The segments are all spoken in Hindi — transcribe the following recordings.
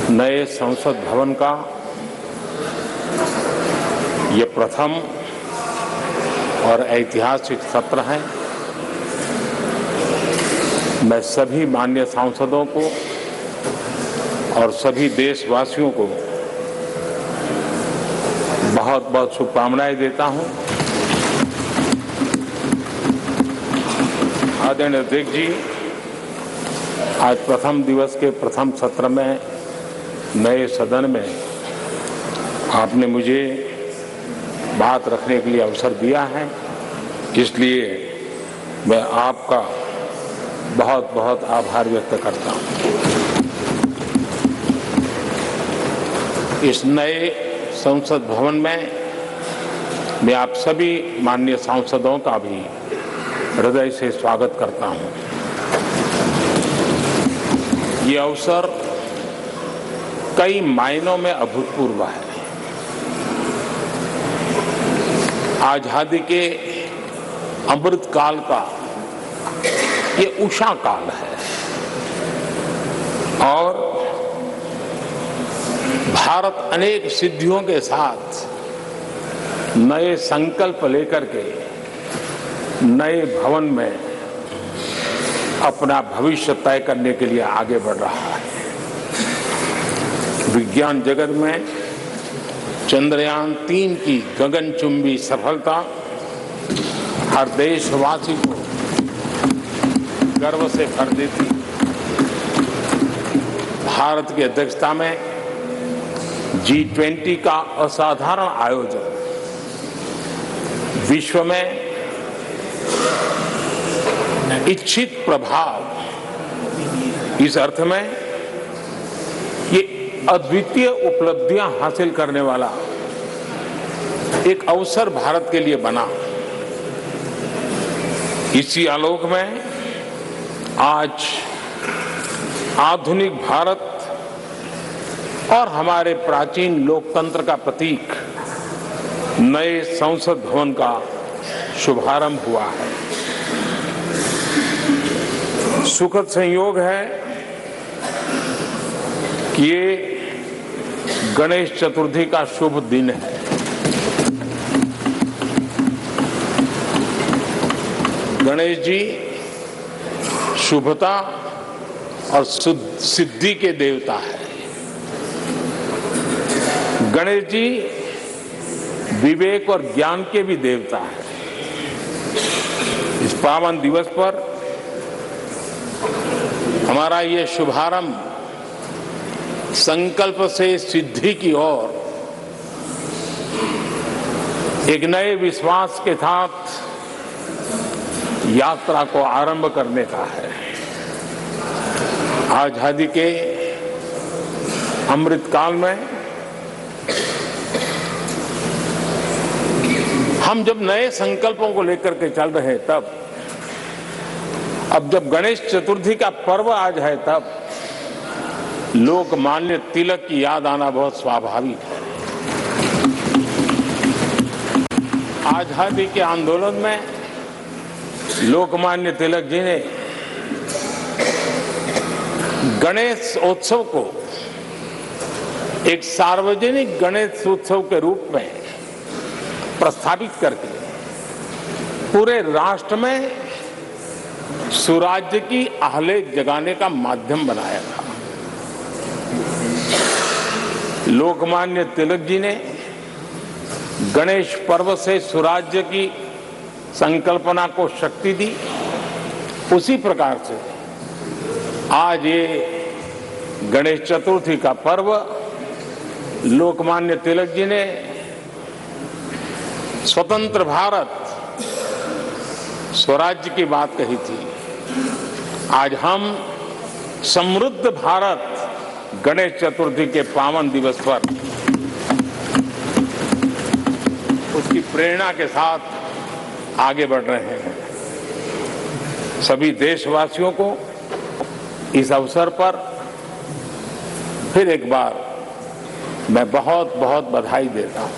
नए संसद भवन का ये प्रथम और ऐतिहासिक सत्र है। मैं सभी माननीय सांसदों को और सभी देशवासियों को बहुत बहुत शुभकामनाएं देता हूं। आदरणीय अध्यक्ष जी, आज प्रथम दिवस के प्रथम सत्र में नए सदन में आपने मुझे बात रखने के लिए अवसर दिया है, इसलिए मैं आपका बहुत बहुत आभार व्यक्त करता हूं। इस नए संसद भवन में मैं आप सभी माननीय सांसदों का भी हृदय से स्वागत करता हूं। ये अवसर कई मायनों में अभूतपूर्व है। आजादी के अमृत काल का ये उषा काल है और भारत अनेक सिद्धियों के साथ नए संकल्प लेकर के नए भवन में अपना भविष्य तय करने के लिए आगे बढ़ रहा है। विज्ञान जगत में चंद्रयान 3 की गगनचुंबी सफलता हर देशवासी को गर्व से भर देती। भारत की अध्यक्षता में G20 का असाधारण आयोजन विश्व में इच्छित प्रभाव, इस अर्थ में ये अद्वितीय उपलब्धियां हासिल करने वाला एक अवसर भारत के लिए बना। इसी आलोक में आज आधुनिक भारत और हमारे प्राचीन लोकतंत्र का प्रतीक नए संसद भवन का शुभारंभ हुआ है। सुखद संयोग है कि ये गणेश चतुर्थी का शुभ दिन है। गणेश जी शुभता और सिद्धि के देवता है। गणेश जी विवेक और ज्ञान के भी देवता है। इस पावन दिवस पर हमारा ये शुभारंभ संकल्प से सिद्धि की ओर एक नए विश्वास के साथ यात्रा को आरंभ करने का है। आजादी के अमृत काल में हम जब नए संकल्पों को लेकर के चल रहे हैं, तब अब जब गणेश चतुर्थी का पर्व आज है, तब लोकमान्य तिलक की याद आना बहुत स्वाभाविक है। आजादी के आंदोलन में लोकमान्य तिलक जी ने गणेश उत्सव को एक सार्वजनिक गणेश उत्सव के रूप में प्रस्थापित करके पूरे राष्ट्र में सुराज्य की आहलेख जगाने का माध्यम बनाया था। लोकमान्य तिलक जी ने गणेश पर्व से सुराज्य की संकल्पना को शक्ति दी। उसी प्रकार से आज ये गणेश चतुर्थी का पर्व लोकमान्य तिलक जी ने स्वतंत्र भारत स्वराज्य की बात कही थी। आज हम समृद्ध भारत गणेश चतुर्थी के पावन दिवस पर उसकी प्रेरणा के साथ आगे बढ़ रहे हैं। सभी देशवासियों को इस अवसर पर फिर एक बार मैं बहुत बहुत बधाई देता हूं।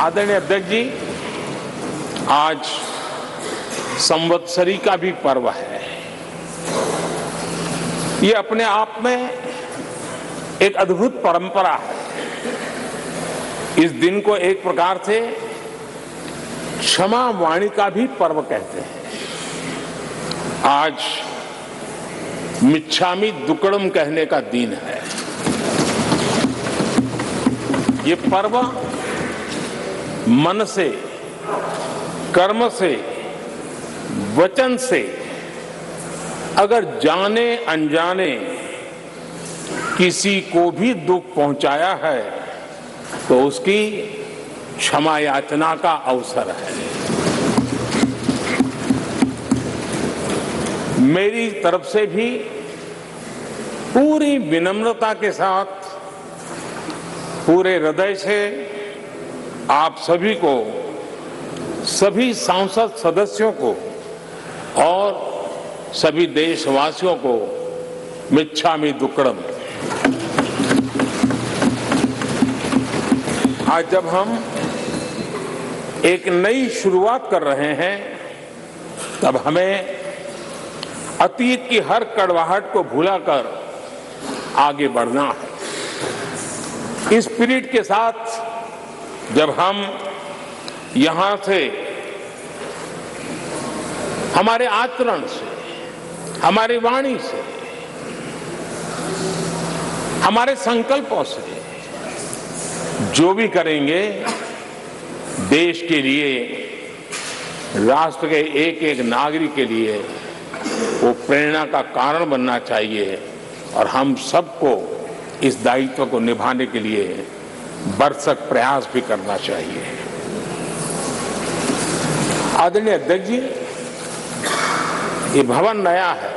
आदरणीय अध्यक्ष जी, आज संवत्सरी का भी पर्व है। ये अपने आप में एक अद्भुत परंपरा है। इस दिन को एक प्रकार से क्षमा वाणी का भी पर्व कहते हैं। आज मिच्छामि दुक्कड़म कहने का दिन है। ये पर्व मन से, कर्म से, वचन से अगर जाने अनजाने किसी को भी दुख पहुंचाया है तो उसकी क्षमा याचना का अवसर है। मेरी तरफ से भी पूरी विनम्रता के साथ, पूरे हृदय से आप सभी को, सभी सांसद सदस्यों को और सभी देशवासियों को मिच्छामि दुक्कड़म। आज जब हम एक नई शुरुआत कर रहे हैं तब हमें अतीत की हर कड़वाहट को भुलाकर आगे बढ़ना है। इस स्पिरिट के साथ जब हम यहां से हमारे आचरण से, हमारी वाणी से, हमारे संकल्पों से जो भी करेंगे देश के लिए, राष्ट्र के एक एक नागरिक के लिए वो प्रेरणा का कारण बनना चाहिए और हम सबको इस दायित्व को निभाने के लिए भरसक प्रयास भी करना चाहिए। आदरणीय अध्यक्ष जी, ये भवन नया है,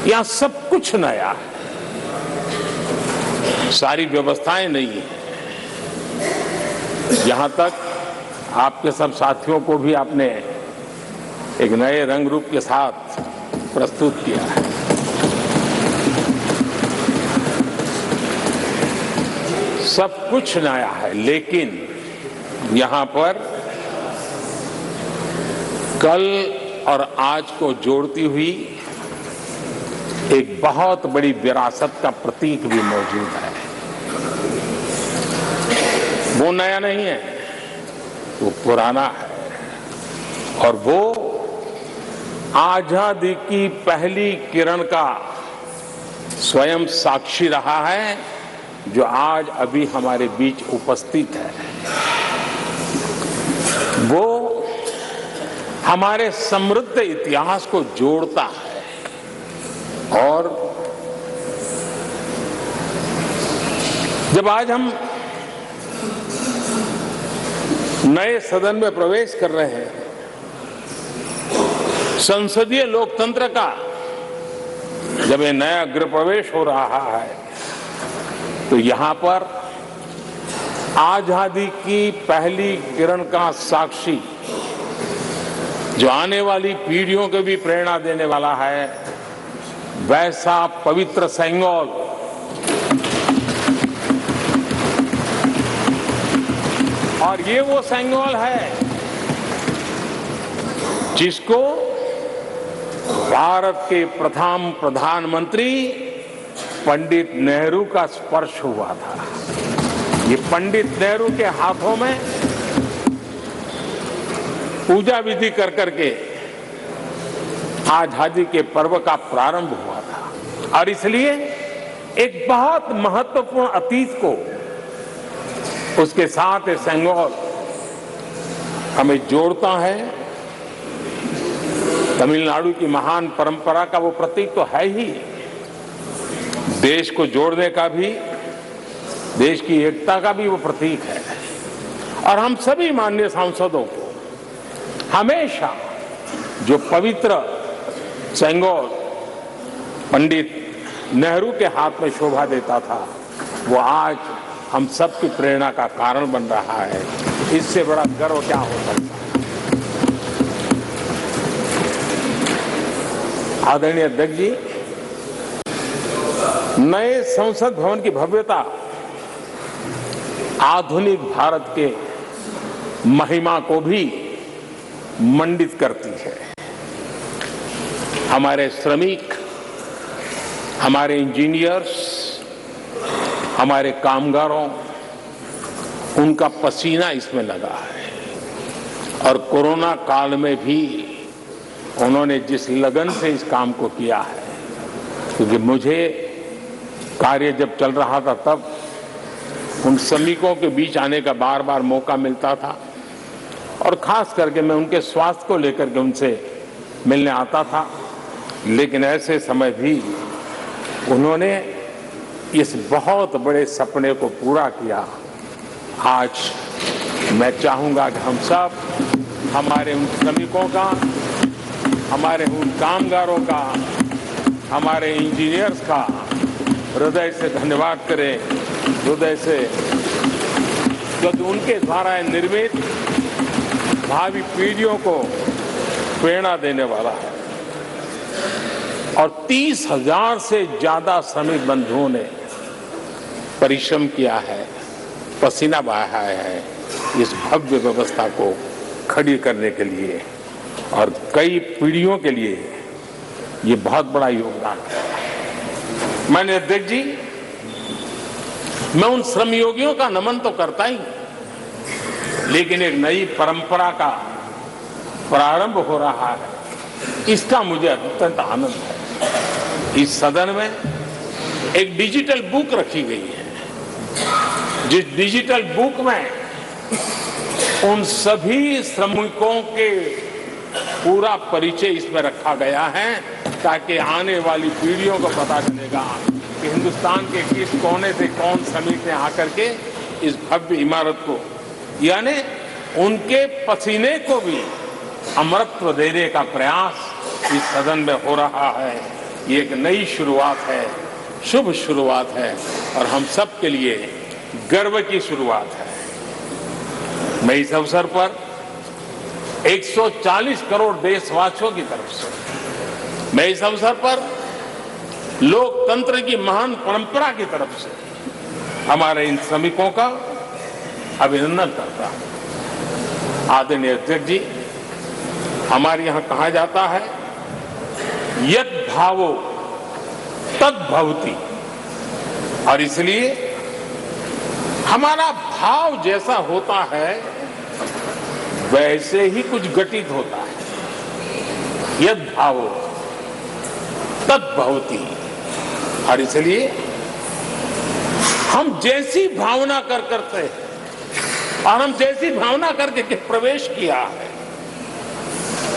यहां सब कुछ नया है, सारी व्यवस्थाएं नई हैं। यहां तक आपके सब साथियों को भी आपने एक नए रंग रूप के साथ प्रस्तुत किया है। सब कुछ नया है, लेकिन यहां पर कल और आज को जोड़ती हुई एक बहुत बड़ी विरासत का प्रतीक भी मौजूद है। वो नया नहीं है, वो पुराना है और वो आजादी की पहली किरण का स्वयं साक्षी रहा है जो आज अभी हमारे बीच उपस्थित है। वो हमारे समृद्ध इतिहास को जोड़ता है और जब आज हम नए सदन में प्रवेश कर रहे हैं, संसदीय लोकतंत्र का जब ये नया गृह प्रवेश हो रहा है तो यहां पर आजादी की पहली किरण का साक्षी जो आने वाली पीढ़ियों को भी प्रेरणा देने वाला है, वैसा पवित्र सेंगोल और ये वो सेंगोल है जिसको भारत के प्रथम प्रधानमंत्री पंडित नेहरू का स्पर्श हुआ था। ये पंडित नेहरू के हाथों में पूजा विधि कर करके आजादी के पर्व का प्रारंभ हुआ था और इसलिए एक बहुत महत्वपूर्ण अतीत को उसके साथ सेंगोल हमें जोड़ता है। तमिलनाडु की महान परंपरा का वो प्रतीक तो है ही, देश को जोड़ने का भी, देश की एकता का भी वो प्रतीक है और हम सभी माननीय सांसदों को हमेशा जो पवित्र सेंगोल पंडित नेहरू के हाथ में शोभा देता था वो आज हम सब की प्रेरणा का कारण बन रहा है। इससे बड़ा गर्व क्या हो सकता है। आदरणीय अध्यक्ष जी, नए संसद भवन की भव्यता आधुनिक भारत के महिमा को भी मंडित करती है। हमारे श्रमिक, हमारे इंजीनियर्स, हमारे कामगारों, उनका पसीना इसमें लगा है और कोरोना काल में भी उन्होंने जिस लगन से इस काम को किया है, क्योंकि मुझे कार्य जब चल रहा था तब उन श्रमिकों के बीच आने का बार बार मौका मिलता था और खास करके मैं उनके स्वास्थ्य को लेकर के उनसे मिलने आता था। लेकिन ऐसे समय भी उन्होंने इस बहुत बड़े सपने को पूरा किया। आज मैं चाहूंगा कि हम सब हमारे उन श्रमिकों का, हमारे उन कामगारों का, हमारे इंजीनियर्स का हृदय से धन्यवाद करें, हृदय से, क्योंकि उनके द्वारा निर्मित भावी पीढ़ियों को प्रेरणा देने वाला है। और 30,000 से ज्यादा श्रमिक बंधुओं ने परिश्रम किया है, पसीना बहाया है इस भव्य व्यवस्था को खड़ी करने के लिए और कई पीढ़ियों के लिए ये बहुत बड़ा योगदान है। माननीय अध्यक्ष जी, मैं उन श्रमयोगियों का नमन तो करता ही, लेकिन एक नई परंपरा का प्रारंभ हो रहा है, इसका मुझे अत्यंत आनंद है। इस सदन में एक डिजिटल बुक रखी गई है, जिस डिजिटल बुक में उन सभी श्रमिकों के पूरा परिचय इसमें रखा गया है, ताकि आने वाली पीढ़ियों को पता चलेगा कि हिंदुस्तान के किस कोने से कौन श्रमिक ने आकर के इस भव्य इमारत को, यानी उनके पसीने को भी अमरत्व देने का प्रयास इस सदन में हो रहा है। ये एक नई शुरुआत है, शुभ शुरुआत है और हम सब के लिए गर्व की शुरुआत है। मैं इस अवसर पर 140 करोड़ देशवासियों की तरफ से, मैं इस अवसर पर लोकतंत्र की महान परंपरा की तरफ से हमारे इन श्रमिकों का अभिनंदन करता हूं। आदरणीय अध्यक्ष जी, हमारे यहां कहा जाता है यत् भावो तद् भवति, और इसलिए हमारा भाव जैसा होता है वैसे ही कुछ घटित होता है। यद् भावो तद् भवति, और इसलिए हम जैसी भावना करते हैं और हम जैसी भावना करके प्रवेश किया है,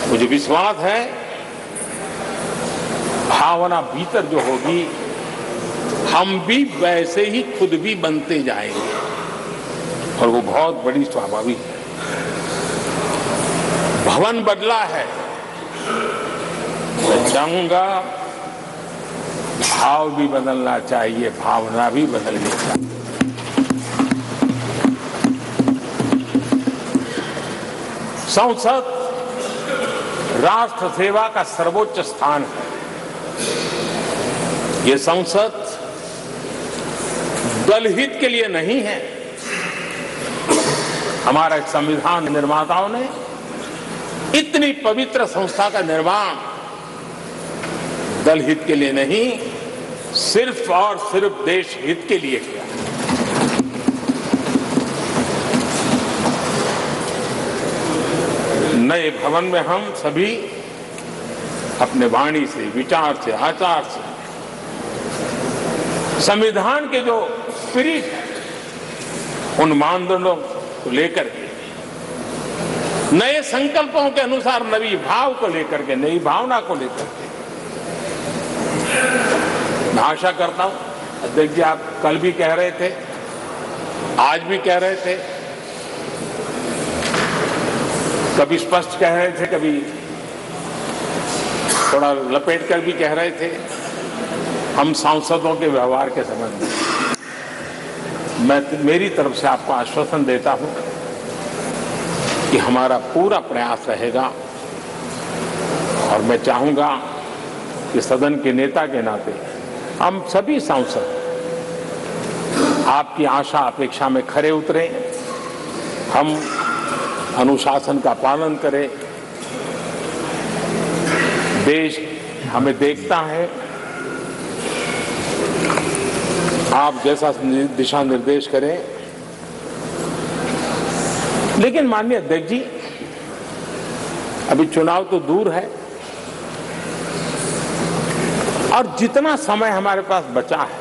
मुझे विश्वास है भावना भीतर जो होगी हम भी वैसे ही खुद भी बनते जाएंगे और वो बहुत बड़ी स्वाभाविक है। भवन बदला है, मैं चाहूंगा भाव भी बदलना चाहिए, भावना भी बदलनी चाहिए। संसद राष्ट्र सेवा का सर्वोच्च स्थान है। ये संसद दलहित के लिए नहीं है। हमारे संविधान निर्माताओं ने इतनी पवित्र संस्था का निर्माण दलहित के लिए नहीं, सिर्फ और सिर्फ देश हित के लिए किया। नए भवन में हम सभी अपने वाणी से, विचार से, आचार से संविधान के जो स्पिरिट है उन मानदंडों को लेकर के, नए संकल्पों के अनुसार नई भाव को लेकर के, नई भावना को लेकर के, मैं आशा करता हूं अध्यक्ष जी, आप कल भी कह रहे थे, आज भी कह रहे थे, कभी स्पष्ट कह रहे थे, कभी थोड़ा लपेट कर भी कह रहे थे, हम सांसदों के व्यवहार के संबंध में मैं मेरी तरफ से आपको आश्वासन देता हूं कि हमारा पूरा प्रयास रहेगा और मैं चाहूंगा कि सदन के नेता के नाते हम सभी सांसद आपकी आशा अपेक्षा में खरे उतरें, हम अनुशासन का पालन करें। देश हमें देखता है आप जैसा दिशा निर्देश करें। लेकिन माननीय अध्यक्ष जी, अभी चुनाव तो दूर है और जितना समय हमारे पास बचा है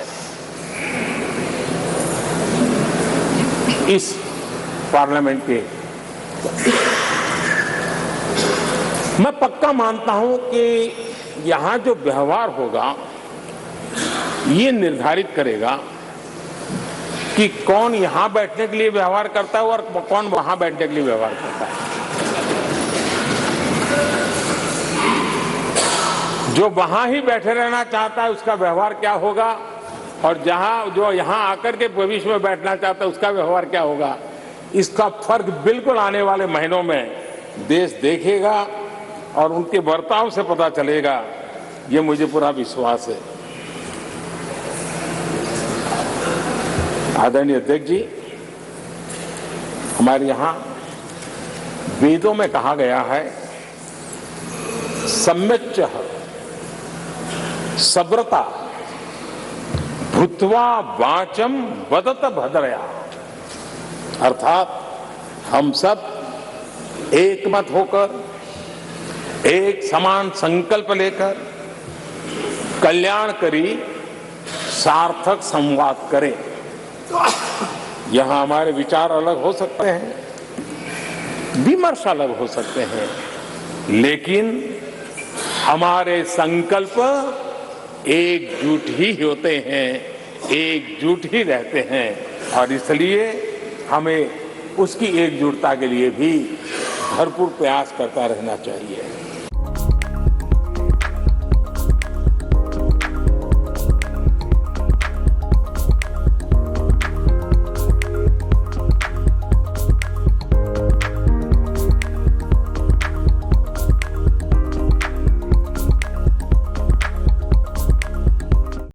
इस पार्लियामेंट के, मैं पक्का मानता हूं कि यहां जो व्यवहार होगा ये निर्धारित करेगा कि कौन यहां बैठने के लिए व्यवहार करता है और कौन वहां बैठने के लिए व्यवहार करता है। जो वहां ही बैठे रहना चाहता है उसका व्यवहार क्या होगा, और जो यहां आकर के भविष्य में बैठना चाहता है उसका व्यवहार क्या होगा, इसका फर्क बिल्कुल आने वाले महीनों में देश देखेगा और उनके बर्ताव से पता चलेगा, ये मुझे पूरा विश्वास है। आदरणीय अध्यक्ष जी, हमारे यहां वेदों में कहा गया है, सम्यच्च सब्रता भूत्वा वाचम वदत भद्रया, अर्थात हम सब एक मत होकर, एक समान संकल्प लेकर कल्याणकारी सार्थक संवाद करें। यहां हमारे विचार अलग हो सकते हैं, विमर्श अलग हो सकते हैं, लेकिन हमारे संकल्प एकजुट ही होते हैं, एकजुट ही रहते हैं और इसलिए हमें उसकी एकजुटता के लिए भी भरपूर प्रयास करता रहना चाहिए।